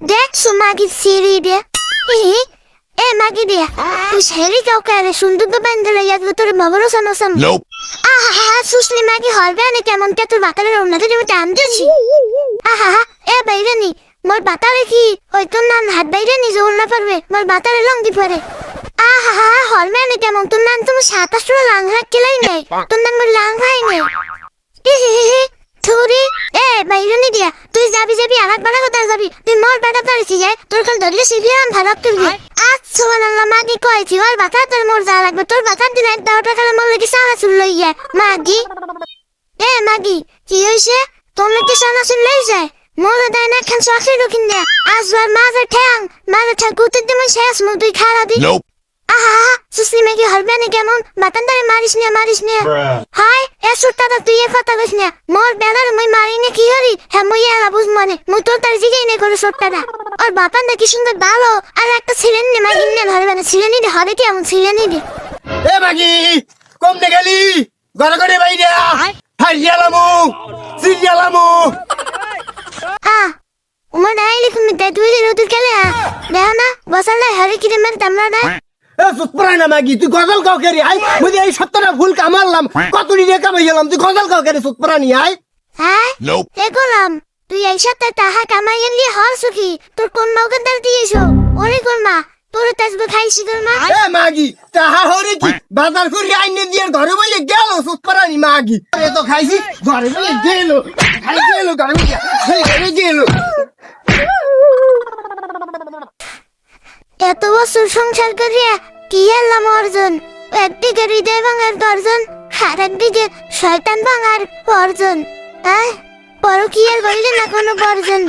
দেখছো মাগি সিঁড়ি দিয়ে এ মাগি দিয়া তুই সেরি কাউকে আরে সুন্দর তো বেঁধে লইয়া তোর মগরো সানোসাম আহা সুসলি মাগি হরবে না কেমন কে তোর বাতারের ওনাতে আমি টান দিয়েছি আহা এ বাইরে নি মোর বাতারে কি ওই তোর নাম হাত বাইরে নি জোর না পারবে মোর বাতারে লং দি পারে আহা হরবে না কেমন তোর নাম তুমি 27 লাং হাত কেলাই নেই তোর নাম মোর লাং ভাই নেই থুরি এ বাইরে নি দিয়া তুই যাবি আলাক বাড়া কথা যাবি তুই মোর বেটা তারিছি যায় তোর কাল ধরলে সিভিয়াম ভালো তুলবি সুবহানাল্লাহ মাগি কইছি ওর বাতা তোর মোর যা লাগবে তোর বাতা দিলে 10 টাকা মোর লাগি সারা চুল লইয়া মাগি এ মাগি কি হইছে তোর লাগি সারা চুল লই যায় মোর দেয় না খান সাক্ষী রকিন দে আজবার মাঝে ঠাকুতে দিমে শেষ মুখ তুই খারা দি আহা সুসলি মাগি হরবে না কেমন বাতান ধরে মারিস নে হাই এ সুটটা তুই এ কথা কইস না মোর বেলার মই মারি নে কি হরি হ্যাঁ মই এলা বুঝ মানে মই তোর তার জিগাই নে করে সুটটা আর বাতান দেখি সুন্দর ভালো আর একটা ছিলেন নে মাগি নে ধরবে না ছিলেন নি হবে কি এমন ছিলেন নি এ মাগি কম দে গেলি ঘরে ঘরে বাইরে হারিয়ালামু সিরিয়ালামু উমর নাই লিখুন তে তুই রুতুর কেলে দেখ না বসালে হরি কি রে মের তামরা না এ সুতপরা না মাগি তুই গজল কাও কেরি আই মুদি এই 17টা ফুল কামারলাম কতটি রে কামাই গেলাম তুই গজল কাও কেরি সুতপরা নি আই হ্যাঁ দেখলাম তুই এই সাথে তাহা কামাই এলি হর সুখী তোর কোন মাউকে দাল দিয়েছো ওরে কোন মা তোর তাজবে খাইছি তোর মা এ মাগি তাহা হরে কি বাজার করে আইনে দিয়ে ঘরে বইলে গেল সুতপরা নি মাগি এ তো খাইছি ঘরে বইলে গেল খাই গেল ঘরে বইলে গেল এত বছর সংসার করিয়া কি এলাম অর্জন একদিকে হৃদয় ভাঙার গর্জন আর একদিকে শয়তান ভাঙার অর্জন পরকীয়ার বললে না কোনো বর্জন